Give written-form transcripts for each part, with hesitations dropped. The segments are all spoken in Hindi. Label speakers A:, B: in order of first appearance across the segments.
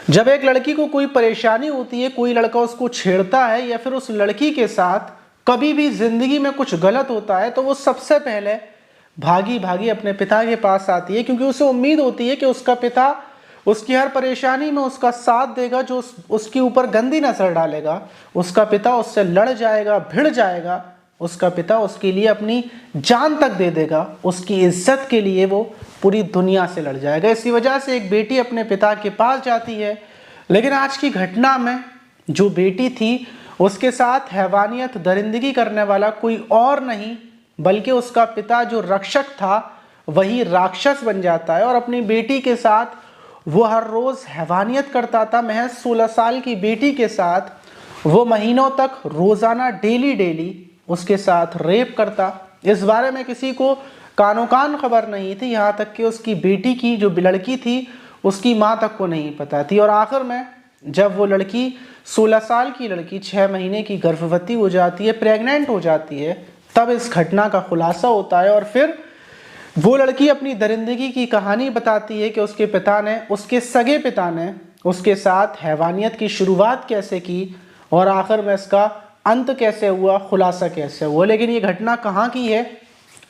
A: जब एक लड़की को कोई परेशानी होती है, कोई लड़का उसको छेड़ता है या फिर उस लड़की के साथ कभी भी जिंदगी में कुछ गलत होता है, तो वो सबसे पहले भागी भागी अपने पिता के पास आती है, क्योंकि उसे उम्मीद होती है कि उसका पिता उसकी हर परेशानी में उसका साथ देगा, जो उसके ऊपर गंदी नजर डालेगा। उसका पिता उससे लड़ जाएगा, भिड़ जाएगा। उसका पिता उसके लिए अपनी जान तक दे देगा। उसकी इज्जत के लिए वो पूरी दुनिया से लड़ जाएगा। इसी वजह से एक बेटी अपने पिता के पास जाती है। लेकिन आज की घटना में जो बेटी थी, उसके साथ हैवानियत, दरिंदगी करने वाला कोई और नहीं बल्कि उसका पिता जो रक्षक था वही राक्षस बन जाता है और अपनी बेटी के साथ वो हर रोज हैवानियत करता था। महज 16 साल की बेटी के साथ वो महीनों तक रोजाना डेली उसके साथ रेप करता। इस बारे में किसी को कानो कान खबर नहीं थी, यहाँ तक कि उसकी बेटी की जो लड़की थी उसकी माँ तक को नहीं पता थी। और आखिर में जब वो लड़की 16 साल की लड़की 6 महीने की गर्भवती हो जाती है, प्रेग्नेंट हो जाती है, तब इस घटना का खुलासा होता है। और फिर वो लड़की अपनी दरिंदगी की कहानी बताती है कि उसके पिता ने, उसके सगे पिता ने उसके साथ हैवानियत की शुरुआत कैसे की और आखिर में इसका अंत कैसे हुआ, खुलासा कैसे हुआ। लेकिन ये घटना कहाँ की है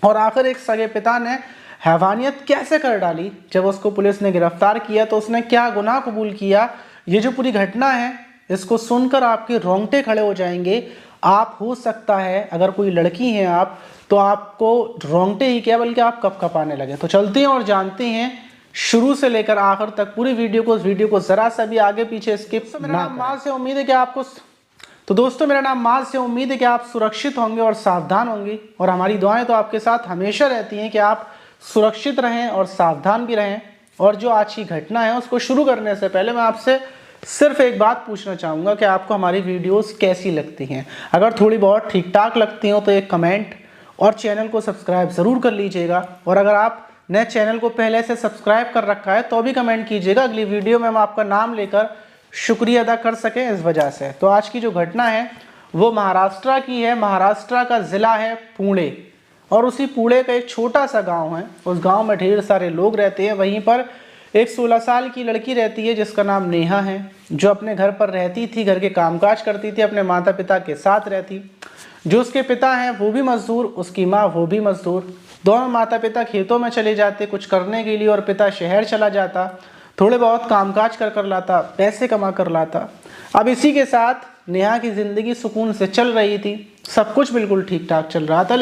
A: और आखिर एक सगे पिता ने हैवानियत कैसे कर डाली, जब उसको पुलिस ने गिरफ्तार किया तो उसने क्या गुनाह कबूल किया, ये जो पूरी घटना है इसको सुनकर आपके रोंगटे खड़े हो जाएंगे। आप, हो सकता है अगर कोई लड़की हैं आप, तो आपको रोंगटे ही क्या बल्कि आप कपकपाने लगे। तो चलते हैं और जानते हैं शुरू से लेकर आखिर तक पूरी वीडियो को जरा सा भी आगे पीछे स्किप ना करें। माँ से उम्मीद है कि आपको, तो दोस्तों मेरा नाम माज से उम्मीद है कि आप सुरक्षित होंगे और सावधान होंगे, और हमारी दुआएं तो आपके साथ हमेशा रहती हैं कि आप सुरक्षित रहें और सावधान भी रहें। और जो आज की घटना है उसको शुरू करने से पहले मैं आपसे सिर्फ एक बात पूछना चाहूँगा कि आपको हमारी वीडियोस कैसी लगती हैं। अगर थोड़ी बहुत ठीक ठाक लगती हो तो एक कमेंट और चैनल को सब्सक्राइब ज़रूर कर लीजिएगा। और अगर आप नए चैनल को पहले से सब्सक्राइब कर रखा है तो भी कमेंट कीजिएगा, अगली वीडियो में हम आपका नाम लेकर शुक्रिया अदा कर सकें इस वजह से। तो आज की जो घटना है वो महाराष्ट्र की है। महाराष्ट्र का ज़िला है पुणे, और उसी पुणे का एक छोटा सा गांव है। उस गांव में ढेर सारे लोग रहते हैं। वहीं पर एक 16 साल की लड़की रहती है जिसका नाम नेहा है, जो अपने घर पर रहती थी, घर के कामकाज करती थी, अपने माता पिता के साथ रहती। जो उसके पिता हैं वो भी मजदूर, उसकी माँ वो भी मजदूर। दोनों माता पिता खेतों में चले जाते कुछ करने के लिए और पिता शहर चला जाता, थोड़े बहुत कामकाज कर लाता, पैसे कमा कर लाता। अब इसी के साथ नेहा की ज़िंदगी सुकून से चल रही थी, सब कुछ बिल्कुल ठीक ठाक चल रहा था।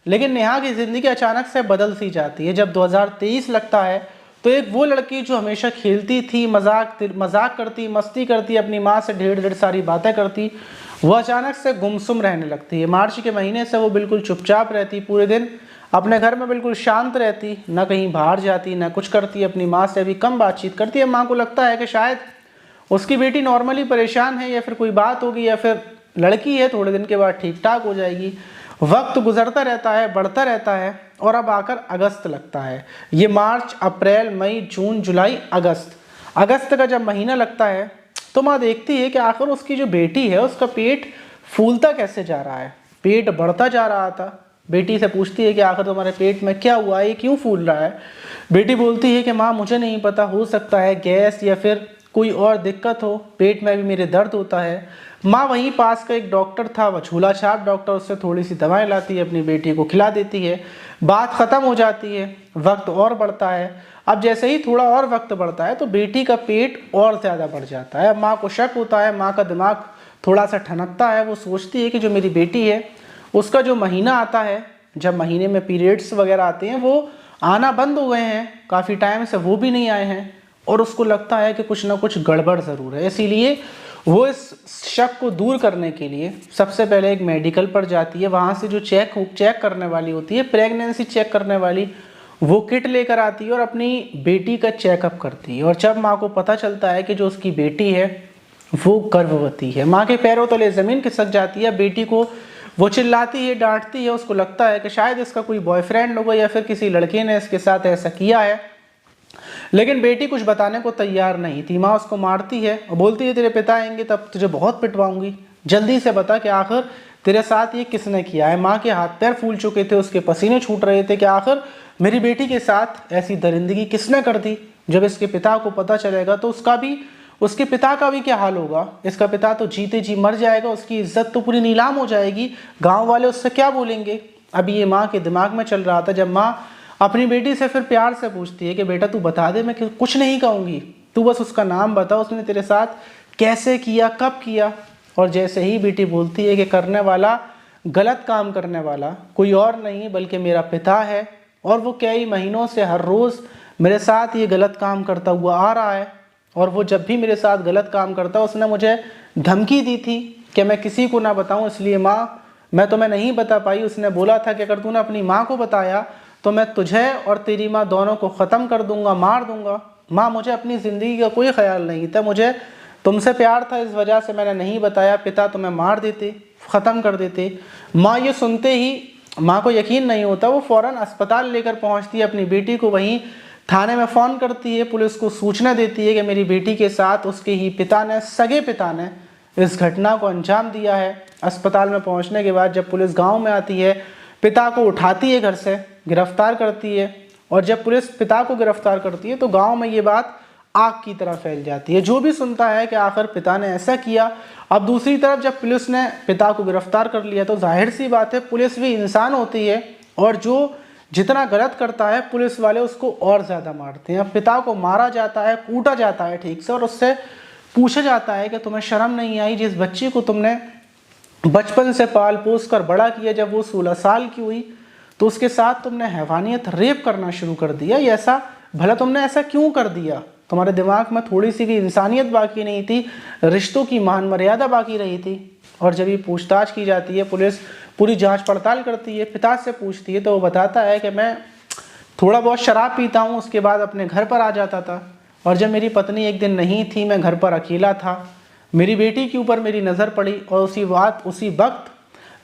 A: लेकिन नेहा की ज़िंदगी अचानक से बदल सी जाती है। जब 2023 लगता है तो एक वो लड़की जो हमेशा खेलती थी, मजाक करती, मस्ती करती, अपनी माँ से ढेर सारी बातें करती, वो अचानक से गुमसुम रहने लगती है। मार्च के महीने से वो बिल्कुल चुपचाप रहती, पूरे दिन अपने घर में बिल्कुल शांत रहती, ना कहीं बाहर जाती, ना कुछ करती, अपनी माँ से भी कम बातचीत करती है। माँ को लगता है कि शायद उसकी बेटी नॉर्मली परेशान है या फिर कोई बात होगी या फिर लड़की है, थोड़े दिन के बाद ठीक ठाक हो जाएगी। वक्त गुजरता रहता है, बढ़ता रहता है, और अब आकर अगस्त लगता है। ये मार्च, अप्रैल, मई, जून, जुलाई, अगस्त का जब महीना लगता है तो माँ देखती है कि आखिर उसकी जो बेटी है उसका पेट फूलता कैसे जा रहा है, पेट बढ़ता जा रहा था। बेटी से पूछती है कि आखिर तुम्हारे पेट में क्या हुआ है, ये क्यों फूल रहा है। बेटी बोलती है कि माँ मुझे नहीं पता, हो सकता है गैस या फिर कोई और दिक्कत हो, पेट में भी मेरे दर्द होता है। माँ वहीं पास का एक डॉक्टर था, वह झूला छाप डॉक्टर, उससे थोड़ी सी दवाएं लाती है, अपनी बेटी को खिला देती है। बात ख़त्म हो जाती है, वक्त और बढ़ता है। अब जैसे ही थोड़ा और वक्त बढ़ता है तो बेटी का पेट और ज़्यादा बढ़ जाता है। अब माँ को शक होता है, माँ का दिमाग थोड़ा सा ठनकता है। वो सोचती है कि जो मेरी बेटी है उसका जो महीना आता है, जब महीने में पीरियड्स वगैरह आते हैं, वो आना बंद हो गए हैं, काफ़ी टाइम से वो भी नहीं आए हैं, और उसको लगता है कि कुछ ना कुछ गड़बड़ ज़रूर है। इसीलिए वो इस शक को दूर करने के लिए सबसे पहले एक मेडिकल पर जाती है। वहाँ से जो चेक करने वाली होती है, प्रेगनेंसी चेक करने वाली, वो किट लेकर आती है और अपनी बेटी का चेकअप करती है। और जब माँ को पता चलता है कि जो उसकी बेटी है वो गर्भवती है, माँ के पैरों तले ज़मीन खिसक जाती है। बेटी को वो चिल्लाती है, डांटती है, उसको लगता है कि शायद इसका कोई बॉयफ्रेंड होगा या फिर किसी लड़के ने इसके साथ ऐसा किया है। लेकिन बेटी कुछ बताने को तैयार नहीं थी। माँ उसको मारती है और बोलती है तेरे पिता आएंगे तब तुझे बहुत पिटवाऊंगी, जल्दी से बता कि आखिर तेरे साथ ये किसने किया है। माँ के हाथ पैर फूल चुके थे, उसके पसीने छूट रहे थे कि आखिर मेरी बेटी के साथ ऐसी दरिंदगी किसने कर दी। जब इसके पिता को पता चलेगा तो उसके पिता का भी क्या हाल होगा। इसका पिता तो जीते जी मर जाएगा, उसकी इज्जत तो पूरी नीलाम हो जाएगी, गांव वाले उससे क्या बोलेंगे। अभी ये माँ के दिमाग में चल रहा था, जब माँ अपनी बेटी से फिर प्यार से पूछती है कि बेटा तू बता दे, मैं कुछ नहीं कहूँगी, तू बस उसका नाम बता, उसने तेरे साथ कैसे किया, कब किया। और जैसे ही बेटी बोलती है कि करने वाला, गलत काम करने वाला कोई और नहीं बल्कि मेरा पिता है, और वो कई महीनों से हर रोज़ मेरे साथ ये गलत काम करता हुआ आ रहा है, और वो जब भी मेरे साथ गलत काम करता है उसने मुझे धमकी दी थी कि मैं किसी को ना बताऊं, इसलिए माँ मैं तुम्हें नहीं बता पाई। उसने बोला था कि अगर तूने अपनी माँ को बताया तो मैं तुझे और तेरी माँ दोनों को ख़त्म कर दूंगा, मार दूंगा। माँ मुझे अपनी ज़िंदगी का कोई ख्याल नहीं था, मुझे तुमसे प्यार था, इस वजह से मैंने नहीं बताया, पिता तुम्हें मार देते, ख़त्म कर देते। माँ ये सुनते ही माँ को यकीन नहीं होता, वो फ़ौरन अस्पताल लेकर पहुँचती है अपनी बेटी को, वहीं थाने में फ़ोन करती है, पुलिस को सूचना देती है कि मेरी बेटी के साथ उसके ही पिता ने, सगे पिता ने इस घटना को अंजाम दिया है। अस्पताल में पहुंचने के बाद जब पुलिस गांव में आती है, पिता को उठाती है, घर से गिरफ्तार करती है, और जब पुलिस पिता को गिरफ्तार करती है तो गांव में ये बात आग की तरह फैल जाती है। जो भी सुनता है कि आखिर पिता ने ऐसा किया। अब दूसरी तरफ जब पुलिस ने पिता को गिरफ्तार कर लिया तो जाहिर सी बात है, पुलिस भी इंसान होती है, और जो जितना गलत करता है पुलिस वाले उसको और ज़्यादा मारते हैं। अब पिता को मारा जाता है, कूटा जाता है ठीक से, और उससे पूछा जाता है कि तुम्हें शर्म नहीं आई, जिस बच्ची को तुमने बचपन से पाल पोस कर बड़ा किया, जब वो 16 साल की हुई तो उसके साथ तुमने हैवानियत, रेप करना शुरू कर दिया। ये ऐसा भला तुमने ऐसा क्यों कर दिया? तुम्हारे दिमाग में थोड़ी सी भी इंसानियत बाकी नहीं थी, रिश्तों की मान मर्यादा बाकी रही थी। और जब ये पूछताछ की जाती है, पुलिस पूरी जांच पड़ताल करती है, पिता से पूछती है, तो वो बताता है कि मैं थोड़ा बहुत शराब पीता हूँ, उसके बाद अपने घर पर आ जाता था, और जब मेरी पत्नी एक दिन नहीं थी, मैं घर पर अकेला था, मेरी बेटी के ऊपर मेरी नज़र पड़ी, और उसी वक्त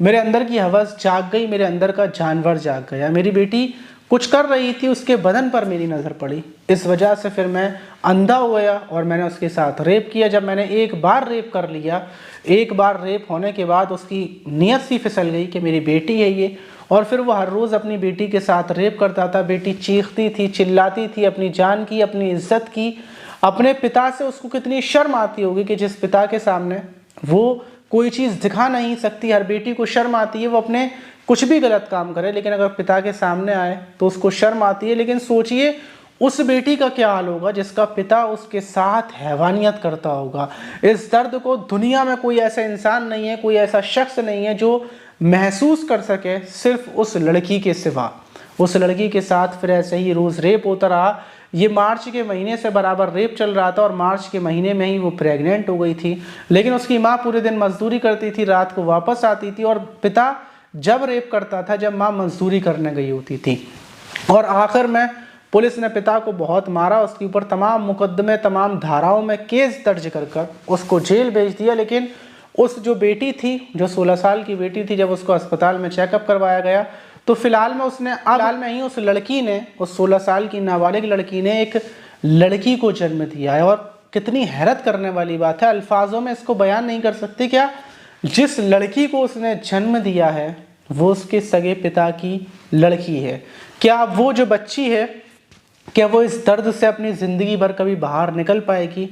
A: मेरे अंदर की हवस जाग गई, मेरे अंदर का जानवर जाग गया। मेरी बेटी कुछ कर रही थी, उसके बदन पर मेरी नज़र पड़ी, इस वजह से फिर मैं अंधा हो गया और मैंने उसके साथ रेप किया। जब मैंने एक बार रेप कर लिया, एक बार रेप होने के बाद उसकी नीयत सी फिसल गई कि मेरी बेटी है ये, और फिर वो हर रोज़ अपनी बेटी के साथ रेप करता था। बेटी चीखती थी, चिल्लाती थी, अपनी जान की, अपनी इज्जत की, अपने पिता से उसको कितनी शर्म आती होगी कि जिस पिता के सामने वो कोई चीज़ दिखा नहीं सकती। हर बेटी को शर्म आती है, वो अपने कुछ भी गलत काम करे, लेकिन अगर पिता के सामने आए तो उसको शर्म आती है। लेकिन सोचिए उस बेटी का क्या हाल होगा जिसका पिता उसके साथ हैवानियत करता होगा। इस दर्द को दुनिया में कोई ऐसा इंसान नहीं है, कोई ऐसा शख्स नहीं है जो महसूस कर सके, सिर्फ उस लड़की के सिवा। उस लड़की के साथ फिर ऐसे ही रोज़ रेप होता रहा। ये मार्च के महीने से बराबर रेप चल रहा था, और मार्च के महीने में ही वो प्रेग्नेंट हो गई थी। लेकिन उसकी माँ पूरे दिन मजदूरी करती थी, रात को वापस आती थी, और पिता जब रेप करता था जब माँ मजदूरी करने गई होती थी। और आखिर में पुलिस ने पिता को बहुत मारा, उसके ऊपर तमाम मुकदमे, तमाम धाराओं में केस दर्ज कर उसको जेल भेज दिया। लेकिन उस जो बेटी थी, जो 16 साल की बेटी थी, जब उसको अस्पताल में चेकअप करवाया गया तो फिलहाल में ही उस लड़की ने, उस 16 साल की नाबालिग लड़की ने एक लड़की को जन्म दिया है। और कितनी हैरत करने वाली बात है, अल्फाजों में इसको बयान नहीं कर सकते। क्या जिस लड़की को उसने जन्म दिया है वो उसके सगे पिता की लड़की है? क्या वो जो बच्ची है, क्या वो इस दर्द से अपनी ज़िंदगी भर कभी बाहर निकल पाएगी?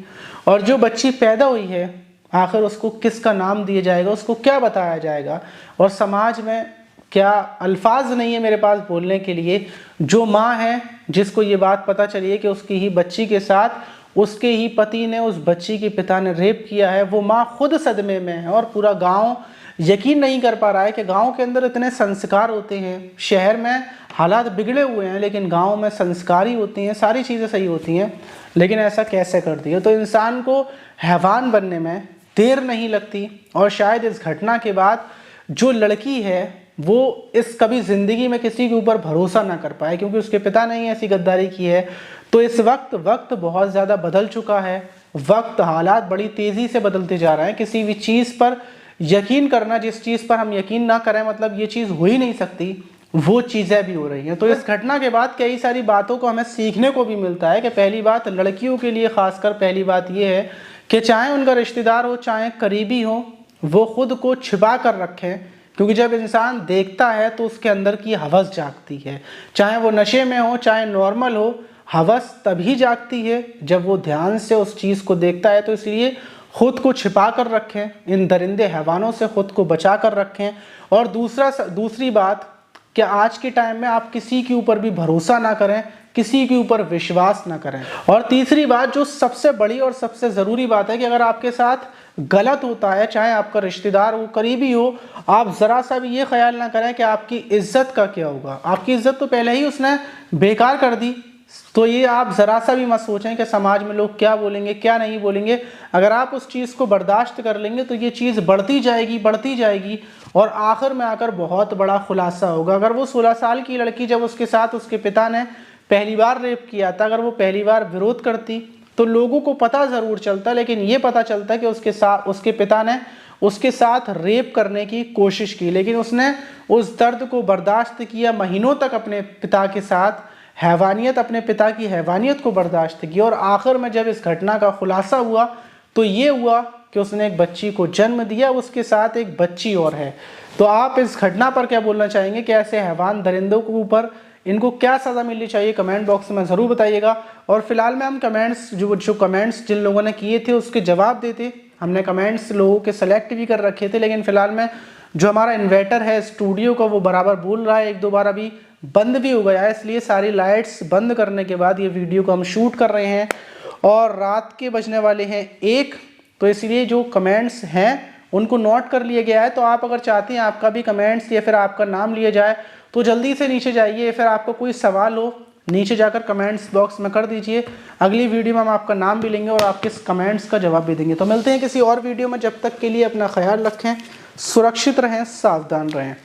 A: और जो बच्ची पैदा हुई है, आखिर उसको किसका नाम दिया जाएगा, उसको क्या बताया जाएगा? और समाज में क्या अल्फाज नहीं है मेरे पास बोलने के लिए। जो माँ है जिसको ये बात पता चली है कि उसकी ही बच्ची के साथ उसके ही पति ने, उस बच्ची के पिता ने रेप किया है, वो माँ खुद सदमे में है, और पूरा गांव यकीन नहीं कर पा रहा है कि गांव के अंदर इतने संस्कार होते हैं। शहर में हालात बिगड़े हुए हैं लेकिन गांव में संस्कार ही होती हैं, सारी चीज़ें सही होती हैं, लेकिन ऐसा कैसे कर दिया? तो इंसान को हैवान बनने में देर नहीं लगती। और शायद इस घटना के बाद जो लड़की है वो इस कभी ज़िंदगी में किसी के ऊपर भरोसा ना कर पाए, क्योंकि उसके पिता ने ही ऐसी गद्दारी की है। तो इस वक्त बहुत ज़्यादा बदल चुका है, हालात बड़ी तेज़ी से बदलते जा रहे हैं। किसी भी चीज़ पर यकीन करना, जिस चीज़ पर हम यकीन ना करें मतलब ये चीज़ हो ही नहीं सकती, वो चीज़ें भी हो रही हैं। तो इस घटना के बाद कई सारी बातों को हमें सीखने को भी मिलता है कि पहली बात, लड़कियों के लिए ख़ासकर पहली बात ये है कि चाहे उनका रिश्तेदार हो, चाहे करीबी हो, वो खुद को छिपा कर रखें, क्योंकि जब इंसान देखता है तो उसके अंदर की हवस जागती है। चाहे वो नशे में हो, चाहे नॉर्मल हो, हवस तभी जागती है जब वो ध्यान से उस चीज़ को देखता है। तो इसलिए खुद को छिपा कर रखें, इन दरिंदे हैवानों से खुद को बचा कर रखें। और दूसरी बात कि आज के टाइम में आप किसी के ऊपर भी भरोसा ना करें, किसी के ऊपर विश्वास ना करें। और तीसरी बात जो सबसे बड़ी और सबसे ज़रूरी बात है कि अगर आपके साथ गलत होता है, चाहे आपका रिश्तेदार हो, करीबी हो, आप ज़रा सा भी ये ख्याल ना करें कि आपकी इज्जत का क्या होगा। आपकी इज्जत तो पहले ही उसने बेकार कर दी, तो ये आप ज़रा सा भी मत सोचें कि समाज में लोग क्या बोलेंगे क्या नहीं बोलेंगे। अगर आप उस चीज़ को बर्दाश्त कर लेंगे तो ये चीज़ बढ़ती जाएगी और आखिर में आकर बहुत बड़ा खुलासा होगा। अगर वो 16 साल की लड़की जब उसके साथ उसके पिता ने पहली बार रेप किया था, अगर वो पहली बार विरोध करती तो लोगों को पता ज़रूर चलता, लेकिन ये पता चलता कि उसके पिता ने उसके साथ रेप करने की कोशिश की, लेकिन उसने उस दर्द को बर्दाश्त किया, महीनों तक अपने पिता के साथ अपने पिता की हैवानियत को बर्दाश्त की। और आखिर में जब इस घटना का खुलासा हुआ तो ये हुआ कि उसने एक बच्ची को जन्म दिया, उसके साथ एक बच्ची और है। तो आप इस घटना पर क्या बोलना चाहेंगे कि ऐसे हैवान दरिंदों के ऊपर इनको क्या सज़ा मिलनी चाहिए? कमेंट बॉक्स में ज़रूर बताइएगा। और फिलहाल में हम कमेंट्स जो कमेंट्स जिन लोगों ने किए थे उसके जवाब देते, हमने कमेंट्स लोगों के सेलेक्ट भी कर रखे थे, लेकिन फ़िलहाल में जो हमारा इन्वर्टर है स्टूडियो का वो बराबर बोल रहा है, एक दो बार अभी बंद भी हो गया है, इसलिए सारी लाइट्स बंद करने के बाद ये वीडियो को हम शूट कर रहे हैं और रात के बजने वाले हैं 1, तो इसलिए जो कमेंट्स हैं उनको नोट कर लिया गया है। तो आप अगर चाहते हैं आपका भी कमेंट्स या फिर आपका नाम लिया जाए तो जल्दी से नीचे जाइए, या फिर आपको कोई सवाल हो नीचे जाकर कमेंट्स बॉक्स में कर दीजिए। अगली वीडियो में हम आपका नाम भी लेंगे और आपके कमेंट्स का जवाब भी देंगे। तो मिलते हैं किसी और वीडियो में, जब तक के लिए अपना ख्याल रखें, सुरक्षित रहें, सावधान रहें।